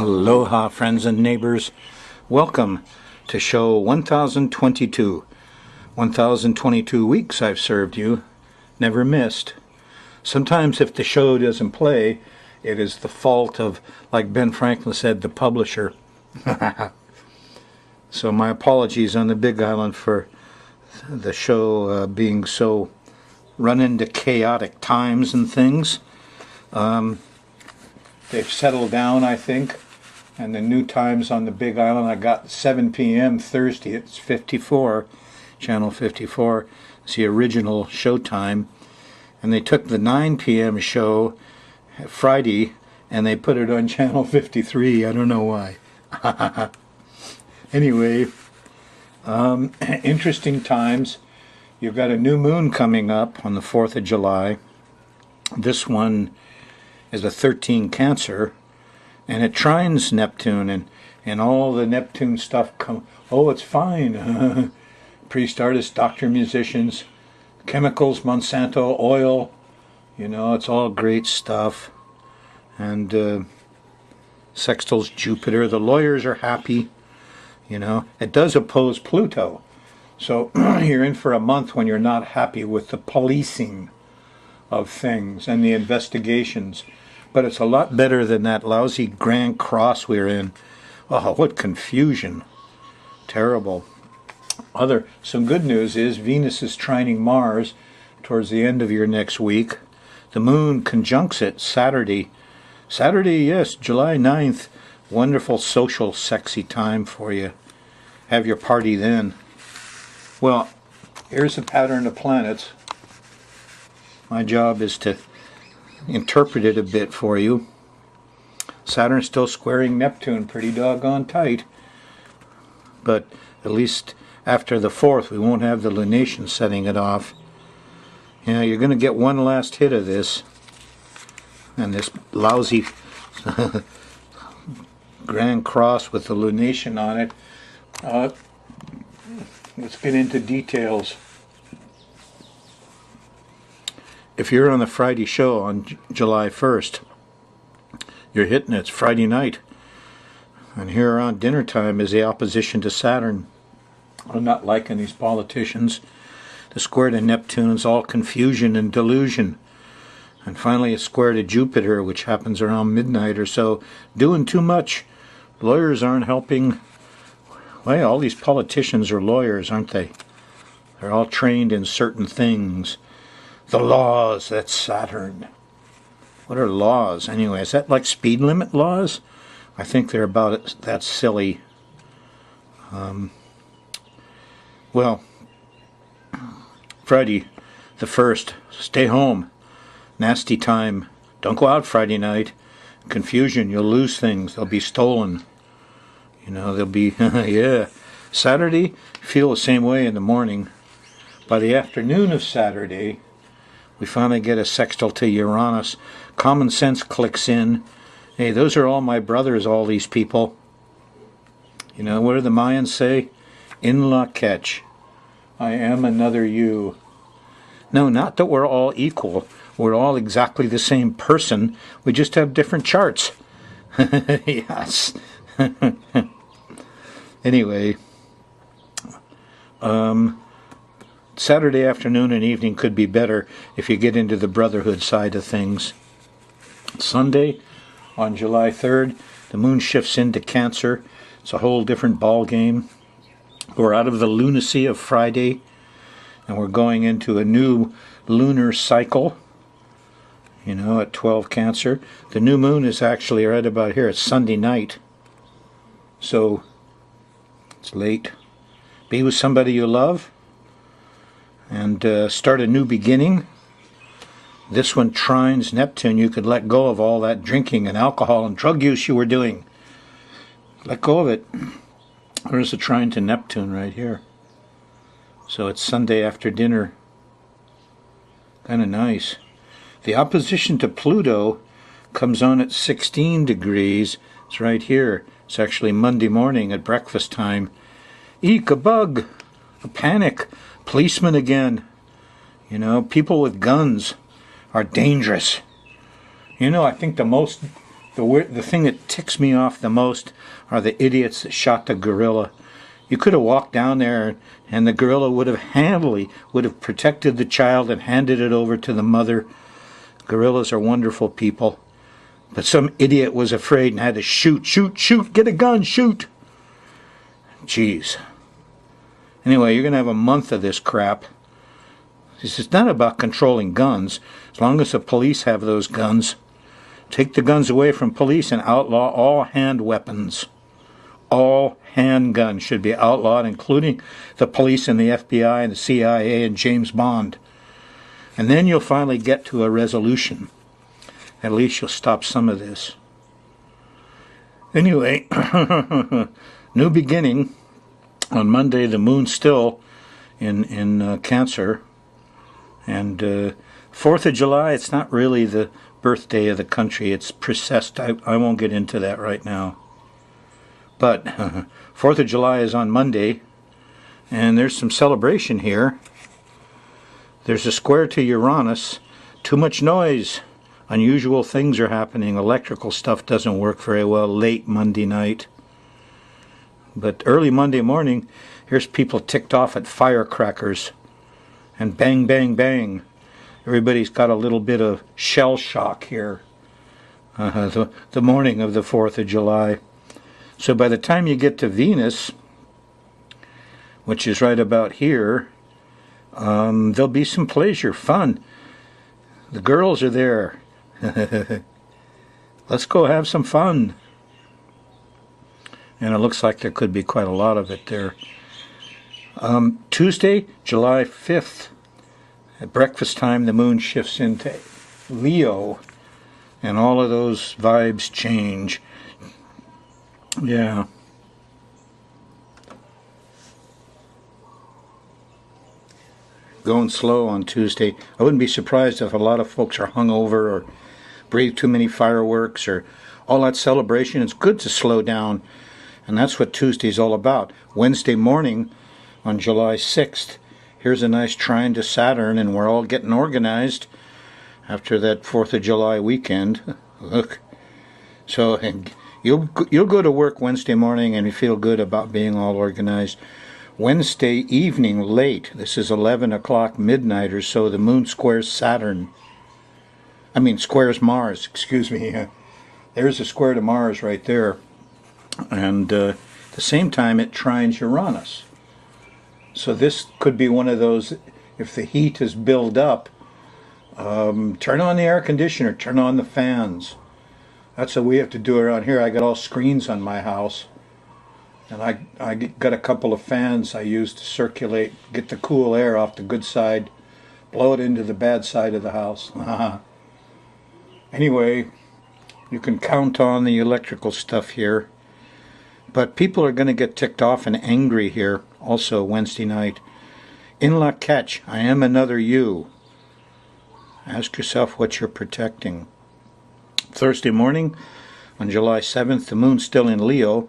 Aloha, friends and neighbors. Welcome to show 1022. 1022 weeks I've served you, never missed. Sometimes if the show doesn't play, it is the fault of, like Ben Franklin said, the publisher. So my apologies on the Big Island for the show being so run into chaotic times and things. They've settled down, I think, and the new times on the Big Island, I got 7 p.m. Thursday. It's 54, channel 54. It's the original show time. And they took the 9 p.m. show Friday, and they put it on channel 53. I don't know why. Anyway, interesting times. You've got a new moon coming up on the 4th of July. This one is a 13 Cancer, and it trines Neptune, and all the Neptune stuff it's fine. Priest, artists, doctor, musicians, chemicals, Monsanto, oil, it's all great stuff. And sextiles Jupiter. The lawyers are happy. It does oppose Pluto. So you're in for a month when you're not happy with the policing of things and the investigations. But it's a lot better than that lousy Grand Cross we're in. Oh, what confusion. Terrible. Some good news is Venus is trining Mars towards the end of your next week. The moon conjuncts it Saturday. Saturday, yes, July 9th. Wonderful social sexy time for you. Have your party then. Well, here's the pattern of planets. My job is to interpret it a bit for you. Saturn's still squaring Neptune pretty doggone tight. But at least after the 4th, we won't have the lunation setting it off. You're going to get one last hit of this. And this lousy Grand Cross with the lunation on it. Let's get into details. If you're on the Friday show on July 1st, you're hitting it. It's Friday night. And here around dinner time is the opposition to Saturn. I'm not liking these politicians. The square to Neptune is all confusion and delusion. And finally a square to Jupiter, which happens around midnight or so. Doing too much. Lawyers aren't helping. Well, all these politicians are lawyers, aren't they? They're all trained in certain things. The laws, that's Saturn. What are laws, anyway? Is that like speed limit laws? I think they're about it. That's silly. Well, Friday the 1st, stay home. Nasty time. Don't go out Friday night. Confusion, you'll lose things. They'll be stolen. They'll be, yeah. Saturday, feel the same way in the morning. By the afternoon of Saturday, we finally get a sextile to Uranus. Common sense clicks in. Hey, those are all my brothers, all these people. What do the Mayans say? In la catch. I am another you. No, not that we're all equal. We're all exactly the same person. We just have different charts. Yes. Anyway, Saturday afternoon and evening could be better if you get into the brotherhood side of things. Sunday, on July 3rd, the moon shifts into Cancer. It's a whole different ball game. We're out of the lunacy of Friday, and we're going into a new lunar cycle, at 12 Cancer. The new moon is actually right about here. It's Sunday night. So, it's late. Be with somebody you love and start a new beginning. This one trines Neptune. You could let go of all that drinking and alcohol and drug use you were doing. Let go of it. There's a trine to Neptune right here. So it's Sunday after dinner. Kind of nice. The opposition to Pluto comes on at 16 degrees. It's right here. It's actually Monday morning at breakfast time. Eek, a bug. A panic. Policemen again. People with guns are dangerous. I think the most The thing that ticks me off the most are the idiots that shot the gorilla. You could have walked down there and the gorilla would have protected the child and handed it over to the mother. Gorillas are wonderful people. But some idiot was afraid and had to shoot, get a gun, shoot. Jeez. Anyway, you're going to have a month of this crap. This is not about controlling guns. As long as the police have those guns, take the guns away from police and outlaw all hand weapons. All handguns should be outlawed, including the police and the FBI and the CIA and James Bond. And then you'll finally get to a resolution. At least you'll stop some of this. Anyway, new beginning. On Monday, the moon's still in Cancer. And 4th of July, it's not really the birthday of the country. It's precessed. I won't get into that right now. But 4th of July is on Monday. And there's some celebration here. There's a square to Uranus. Too much noise. Unusual things are happening. Electrical stuff doesn't work very well late Monday night. But early Monday morning, here's people ticked off at firecrackers. And bang, bang, bang. Everybody's got a little bit of shell shock here. The morning of the 4th of July. So by the time you get to Venus, which is right about here, there'll be some pleasure, fun. The girls are there. Let's go have some fun. And it looks like there could be quite a lot of it there. Tuesday, July 5th, at breakfast time, the moon shifts into Leo, and all of those vibes change. Yeah. Going slow on Tuesday. I wouldn't be surprised if a lot of folks are hungover or breathe too many fireworks or all that celebration. It's good to slow down. And that's what Tuesday's all about. Wednesday morning on July 6th, here's a nice trine to Saturn, and we're all getting organized after that 4th of July weekend. Look. So you'll go to work Wednesday morning and you feel good about being all organized. Wednesday evening late, this is 11 o'clock midnight or so, the moon squares Saturn. Squares Mars, excuse me. There's a square to Mars right there. And at the same time, it trines Uranus. So this could be one of those, if the heat is built up, turn on the air conditioner, turn on the fans. That's what we have to do around here. I got all screens on my house. And I got a couple of fans I use to circulate, get the cool air off the good side, blow it into the bad side of the house. Anyway, you can count on the electrical stuff here. But people are going to get ticked off and angry here also Wednesday night. In la catch, I am another you. Ask yourself what you're protecting. Thursday morning, on July 7th, the moon's still in Leo.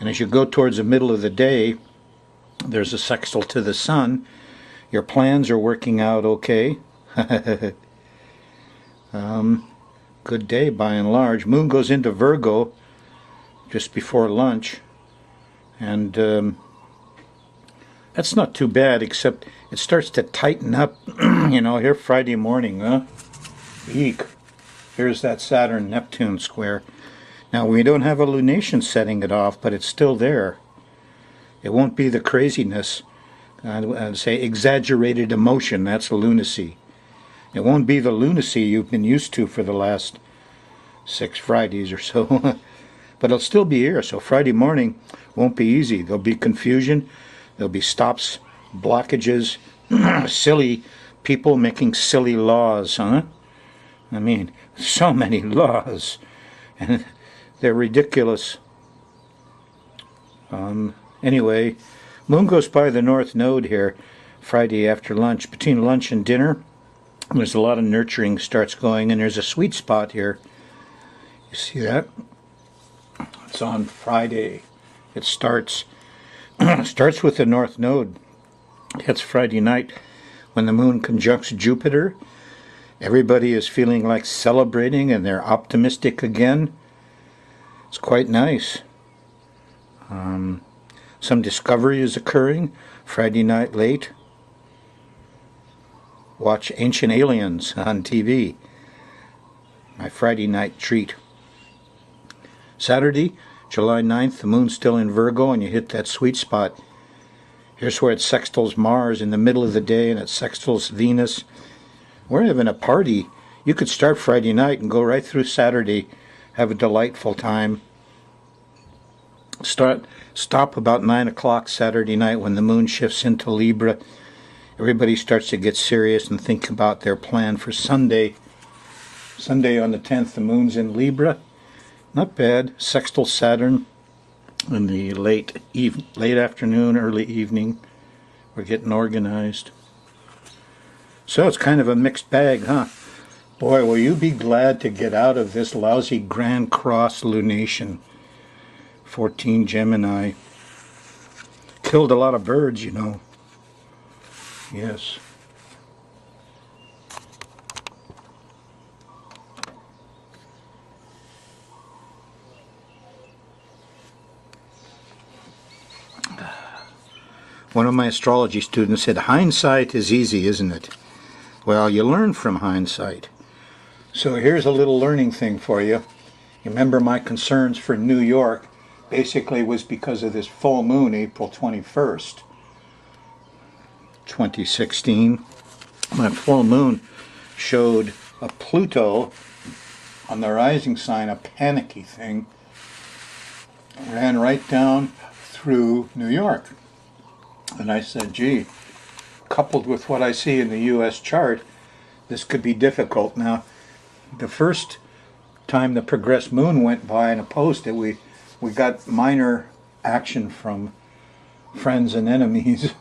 And as you go towards the middle of the day, there's a sextile to the sun. Your plans are working out okay. Good day by and large. Moon goes into Virgo just before lunch, and that's not too bad, except it starts to tighten up. Here Friday morning, Eek. Here's that Saturn-Neptune square. Now, we don't have a lunation setting it off, but it's still there. It won't be the craziness. I'd say exaggerated emotion, that's lunacy. It won't be the lunacy you've been used to for the last 6 Fridays or so. But it'll still be here, so Friday morning won't be easy. There'll be confusion, there'll be stops, blockages, silly people making silly laws, huh? So many laws, and they're ridiculous. Anyway, moon goes by the north node here Friday after lunch. Between lunch and dinner, there's a lot of nurturing starts going, and there's a sweet spot here. You see that? It's on Friday. It starts with the north node. It's Friday night when the moon conjuncts Jupiter. Everybody is feeling like celebrating and they're optimistic again. It's quite nice. Some discovery is occurring. Friday night late. Watch Ancient Aliens on TV. My Friday night treat. Saturday, July 9th, the moon's still in Virgo and you hit that sweet spot. Here's where it sextiles Mars in the middle of the day and it sextiles Venus. We're having a party. You could start Friday night and go right through Saturday. Have a delightful time. Stop about 9 o'clock Saturday night when the moon shifts into Libra. Everybody starts to get serious and think about their plan for Sunday. Sunday on the 10th, the moon's in Libra. Not bad. Sextile Saturn in the late afternoon, early evening. We're getting organized. So it's kind of a mixed bag, huh? Boy, will you be glad to get out of this lousy Grand Cross lunation. 14 Gemini. Killed a lot of birds, you know. Yes. One of my astrology students said, hindsight is easy, isn't it? Well, you learn from hindsight. So here's a little learning thing for you. You remember my concerns for New York basically was because of this full moon, April 21st, 2016. That full moon showed a Pluto on the rising sign, a panicky thing, ran right down through New York. And I said, gee, coupled with what I see in the U.S. chart, this could be difficult. Now, the first time the progressed moon went by and opposed it, we got minor action from friends and enemies.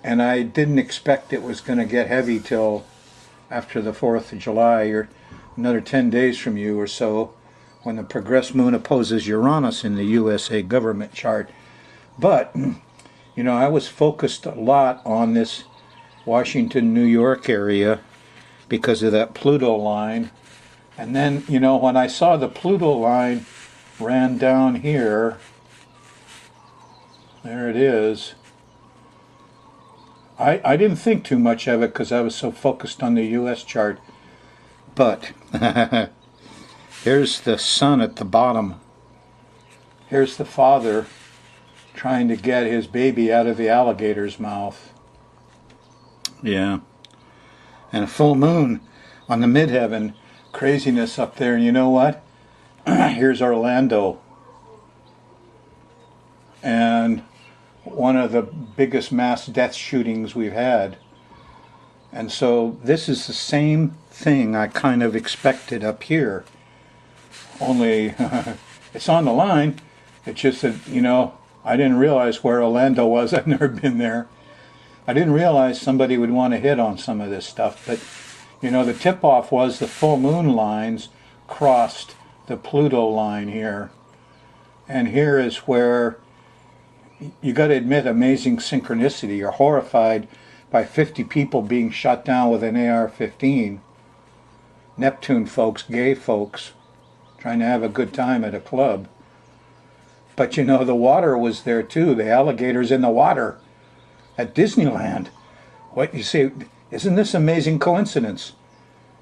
And I didn't expect it was going to get heavy till after the 4th of July, or another 10 days from you or so, when the progressed moon opposes Uranus in the USA government chart. But, you know, I was focused a lot on this Washington, New York area because of that Pluto line. And then, you know, when I saw the Pluto line ran down here, there it is. I didn't think too much of it because I was so focused on the U.S. chart. But here's the sun at the bottom. Here's the father trying to get his baby out of the alligator's mouth. Yeah. And a full moon on the midheaven. Craziness up there. And you know what? Here's Orlando. And one of the biggest mass death shootings we've had. And so this is the same thing I kind of expected up here. Only it's on the line. It's just that, you know, I didn't realize where Orlando was. I've never been there. I didn't realize somebody would want to hit on some of this stuff. But, you know, the tip-off was the full moon lines crossed the Pluto line here. And here is where you got to admit amazing synchronicity. You're horrified by 50 people being shot down with an AR-15. Neptune folks, gay folks, trying to have a good time at a club. But you know, the water was there too. The alligators in the water at Disneyland. What you see, isn't this amazing coincidence?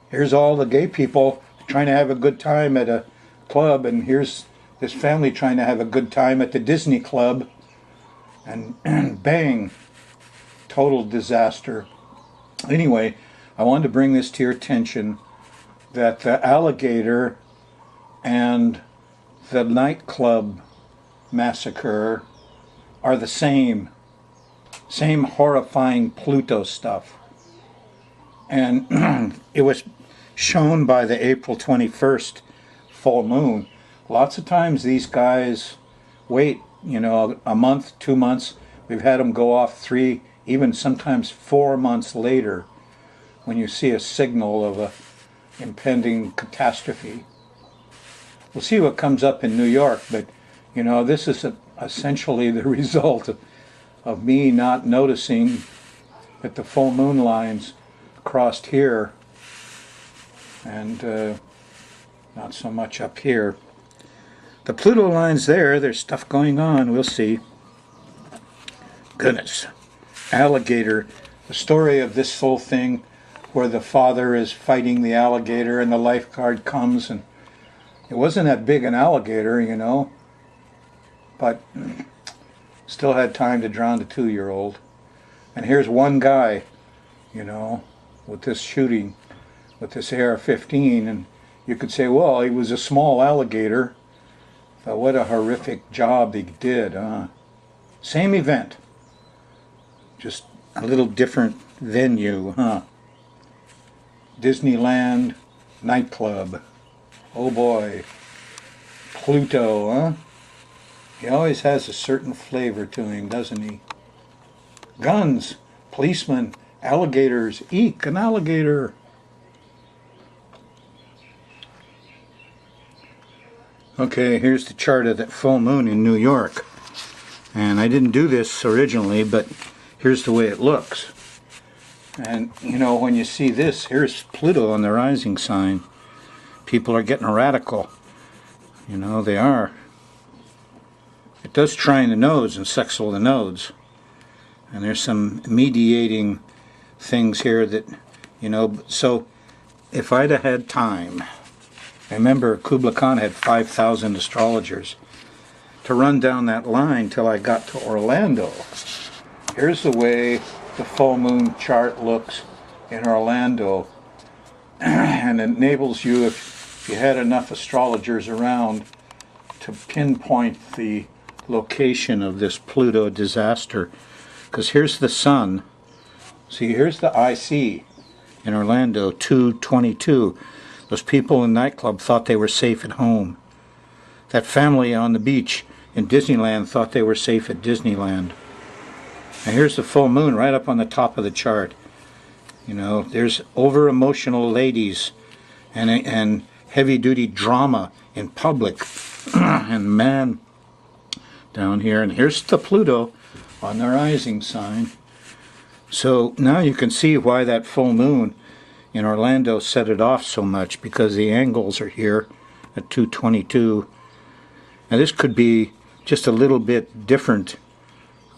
Here's all the gay people trying to have a good time at a club, and here's this family trying to have a good time at the Disney club. And bang, total disaster. Anyway, I wanted to bring this to your attention that the alligator and the nightclub massacre are the same horrifying Pluto stuff. And it was shown by the April 21st full moon. Lots of times these guys wait, you know, a month, 2 months. We've had them go off 3, even sometimes 4 months later when you see a signal of a impending catastrophe. We'll see what comes up in New York, but, you know, this is essentially the result of me not noticing that the full moon lines crossed here and not so much up here. The Pluto line's there. There's stuff going on. We'll see. Goodness. Alligator. The story of this whole thing where the father is fighting the alligator and the lifeguard comes, and it wasn't that big an alligator, you know, but still had time to drown the 2-year-old. And here's one guy, you know, with this shooting, with this AR-15, and you could say, well, he was a small alligator, but what a horrific job he did, huh? Same event, just a little different venue, huh? Disneyland nightclub. Oh boy. Pluto, huh? He always has a certain flavor to him, doesn't he? Guns, policemen, alligators. Eek, an alligator. Okay, here's the chart of that full moon in New York. And I didn't do this originally, but here's the way it looks. And, you know, when you see this, here's Pluto on the rising sign. People are getting radical. You know, they are. It does trine the nodes and sextile the nodes. And there's some mediating things here that, you know, so if I'd have had time, remember Kublai Khan had 5,000 astrologers, to run down that line till I got to Orlando. Here's the way the full moon chart looks in Orlando, and it enables you, if you had enough astrologers around, to pinpoint the location of this Pluto disaster. Because here's the sun. See, here's the IC in Orlando, 222. Those people in the nightclub thought they were safe at home. That family on the beach in Disneyland thought they were safe at Disneyland. And here's the full moon right up on the top of the chart. You know, there's over-emotional ladies and heavy-duty drama in public. And man, down here. And here's the Pluto on the rising sign. So now you can see why that full moon in Orlando set it off so much, because the angles are here at 222. Now this could be just a little bit different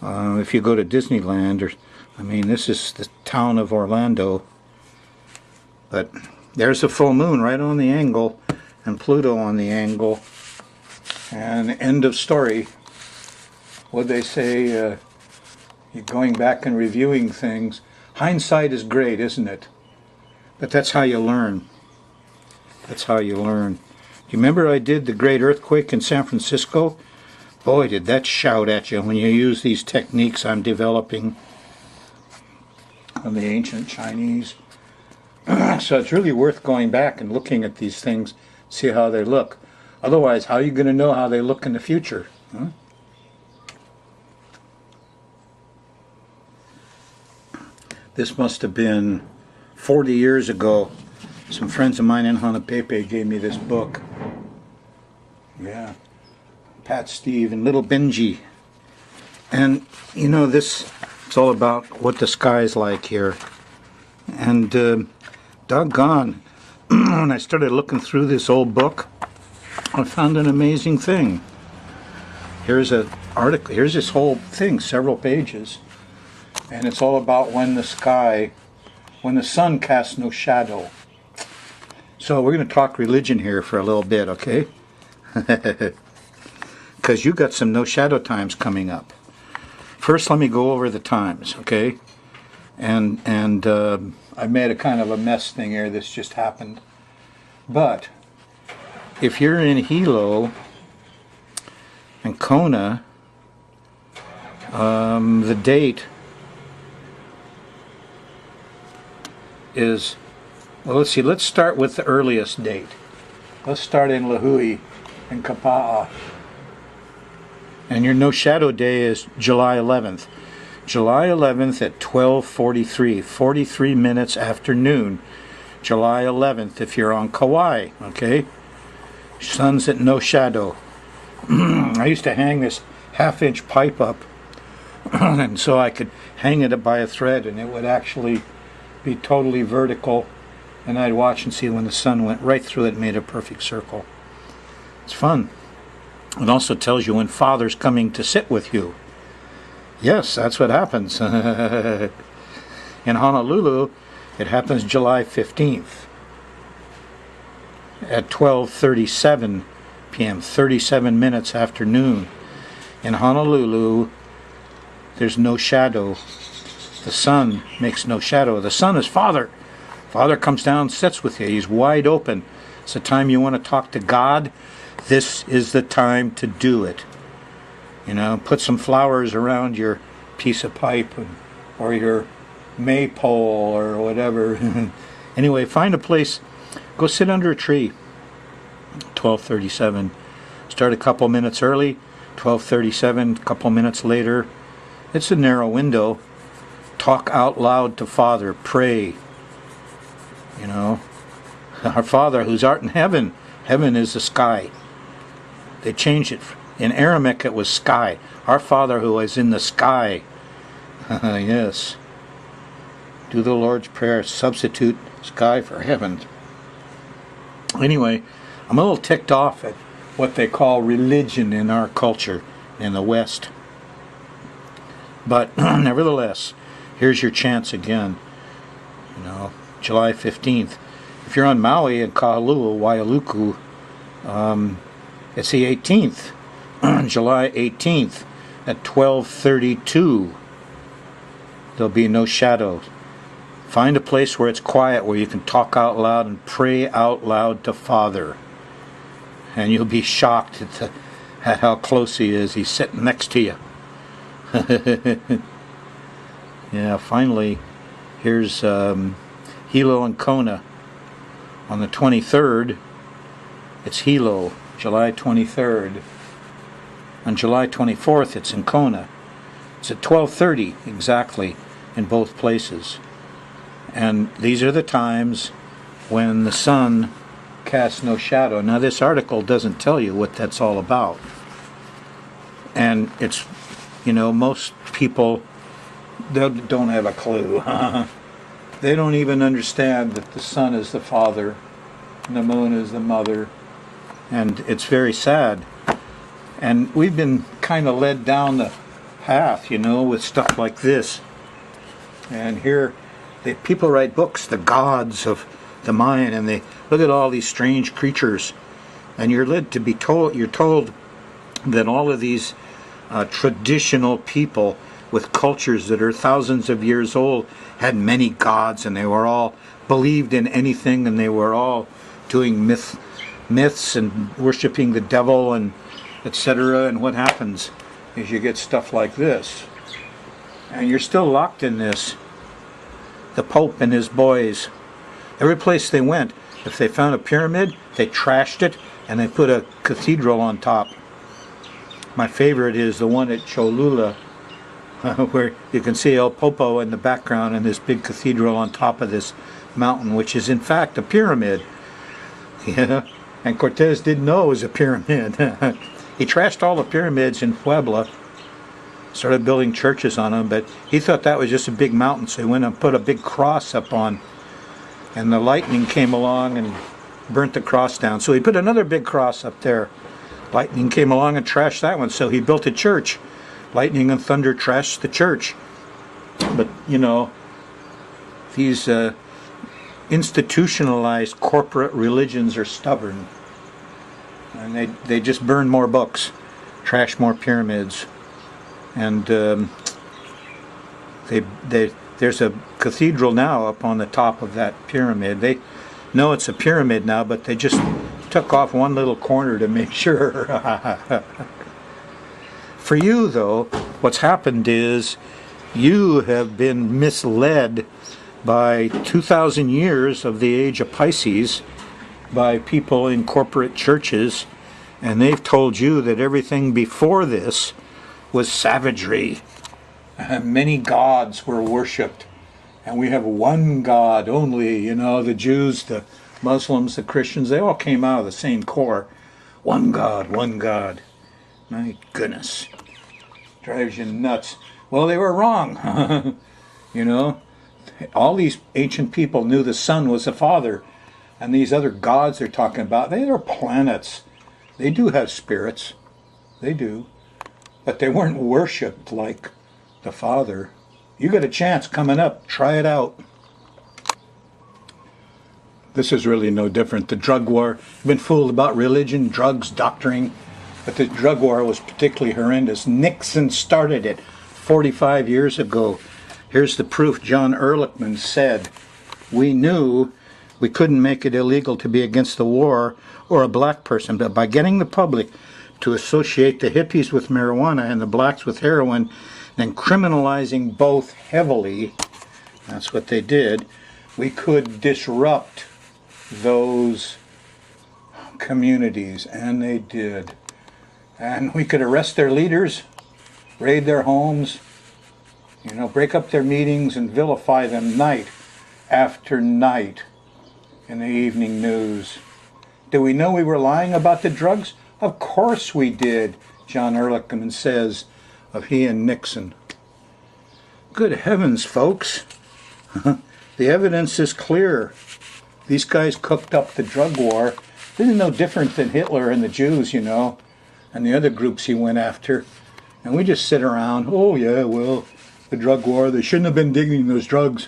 if you go to Disneyland, or I mean, this is the town of Orlando. But there's a full moon right on the angle, and Pluto on the angle, and end of story. What they say, you're going back and reviewing things. Hindsight is great, isn't it? But that's how you learn. That's how you learn. Do you remember I did the great earthquake in San Francisco? Boy, did that shout at you when you use these techniques I'm developing of the ancient Chinese. So it's really worth going back and looking at these things, see how they look. Otherwise, how are you going to know how they look in the future? Huh? This must have been 40 years ago. Some friends of mine in Honopepe gave me this book. Yeah. Pat, Steve, and little Benji. And, you know, this, it's all about what the sky's like here. And, doggone, when I started looking through this old book, I found an amazing thing. Here's an article, here's this whole thing, several pages. And it's all about when the sky, when the sun casts no shadow. So we're going to talk religion here for a little bit, okay? Because you got some no shadow times coming up. First, let me go over the times, okay? And I made a kind of a mess thing here. This just happened. But if you're in Hilo and Kona, the date is, well, let's see, let's start with the earliest date. Let's start in Lahui and Kapa'a. And your no shadow day is July 11th. July 11th at 12:43, 43 minutes after noon. July 11th if you're on Kauai, okay? Sun's at no shadow. I used to hang this half-inch pipe up, and so I could hang it by a thread, and it would actually be totally vertical, and I'd watch and see when the sun went right through it and made a perfect circle. It's fun. It also tells you when Father's coming to sit with you. Yes, that's what happens. In Honolulu, it happens July 15th at 12:37 p.m., 37 minutes after noon. In Honolulu, there's no shadow. The sun makes no shadow. The sun is Father. Father comes down, sits with you. He's wide open. It's the time you want to talk to God. This is the time to do it. Put some flowers around your piece of pipe or your maypole or whatever. Anyway, find a place. Go sit under a tree. 12:37. Start a couple minutes early. 12:37. A couple minutes later. It's a narrow window. Talk out loud to Father. Pray. Our Father who's art in heaven. Heaven is the sky. They changed it. In Aramaic it was sky. Our Father who is in the sky. Yes. Do the Lord's Prayer. Substitute sky for heaven. Anyway, I'm a little ticked off at what they call religion in our culture in the West. But nevertheless, here's your chance again. July 15th. If you're on Maui and Waialuku, it's the 18th. July 18th at 12:32. There'll be no shadows. Find a place where it's quiet, where you can talk out loud and pray out loud to Father. And you'll be shocked at how close he is. He's sitting next to you. Yeah, finally, here's Hilo and Kona. On the 23rd, it's Hilo, July 23rd. On July 24th, it's in Kona. It's at 12:30 exactly in both places. And these are the times when the sun casts no shadow. Now, this article doesn't tell you what that's all about. And it's, most people don't have a clue. They don't even understand that the sun is the Father and the moon is the mother. And it's very sad. And we've been kind of led down the path, with stuff like this. And here, people write books, the gods of the Mayan, and they look at all these strange creatures. And you're told that all of these traditional people with cultures that are thousands of years old had many gods, and they were all believed in anything, and they were all doing myths and worshiping the devil and etc. And what happens is you get stuff like this, and you're still locked in this. The Pope and his boys, every place they went, if they found a pyramid, they trashed it and they put a cathedral on top. My favorite is the one at Cholula, where you can see El Popo in the background and this big cathedral on top of this mountain, which is in fact a pyramid. Yeah, and Cortez didn't know it was a pyramid. He trashed all the pyramids in Puebla, started building churches on them, but he thought that was just a big mountain, so he went and put a big cross up on, and the lightning came along and burnt the cross down. So he put another big cross up there. Lightning came along and trashed that one, so he built a church. Lightning and thunder trashed the church. But, these institutionalized corporate religions are stubborn. And they just burn more books, trash more pyramids. And there's a cathedral now up on the top of that pyramid. They know it's a pyramid now, but they just took off one little corner to make sure. For you, though, what's happened is you have been misled by 2,000 years of the age of Pisces by people in corporate churches, and they've told you that everything before this was savagery. Many gods were worshipped, and we have one God only. The Jews, the Muslims, the Christians, they all came out of the same core. One God, one God. My goodness. Drives you nuts. Well, they were wrong. All these ancient people knew the sun was the Father, and these other gods they're talking about, they are planets. They do have spirits. they do. But they weren't worshipped like the Father. You got a chance coming up. Try it out. This is really no different. The drug war, you've been fooled about religion, drugs, doctoring, but the drug war was particularly horrendous. Nixon started it 45 years ago. Here's the proof. John Ehrlichman said, "We knew we couldn't make it illegal to be against the war or a black person, but by getting the public to associate the hippies with marijuana and the blacks with heroin, then criminalizing both heavily," that's what they did, "we could disrupt those communities," and they did. And we could arrest their leaders, raid their homes, break up their meetings and vilify them night after night in the evening news. Do we know we were lying about the drugs? Of course we did, John Ehrlichman says of he and Nixon. Good heavens, folks. The evidence is clear. These guys cooked up the drug war. This is no different than Hitler and the Jews, and the other groups he went after. And we just sit around, oh yeah, well, the drug war, they shouldn't have been digging those drugs.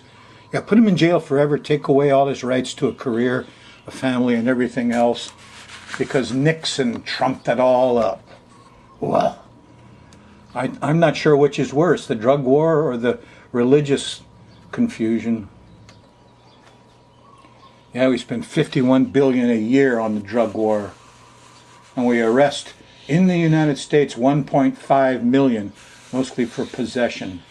Yeah, put him in jail forever, take away all his rights to a career, a family, and everything else, because Nixon trumped it all up. Well, I'm not sure which is worse, the drug war or the religious confusion. Yeah, we spend $51 billion a year on the drug war, and we arrest in the United States 1.5 million, mostly for possession.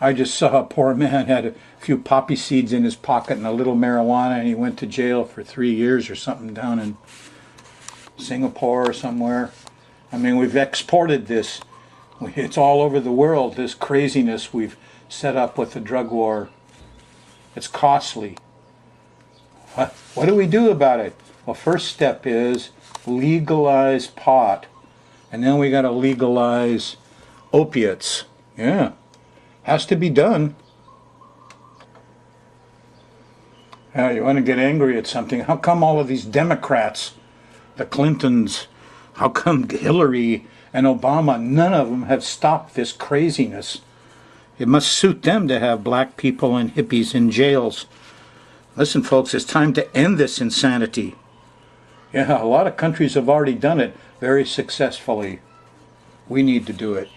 I just saw a poor man had a few poppy seeds in his pocket and a little marijuana, and he went to jail for 3 years or something down in Singapore or somewhere. I mean, we've exported this. It's all over the world, this craziness we've set up with the drug war. It's costly. What do we do about it? Well, first step is legalize pot. And then we got to legalize opiates. Yeah. Has to be done. Yeah, you want to get angry at something. How come all of these Democrats, the Clintons, how come Hillary and Obama, none of them have stopped this craziness? It must suit them to have black people and hippies in jails. Listen, folks, it's time to end this insanity. Yeah, a lot of countries have already done it very successfully. We need to do it.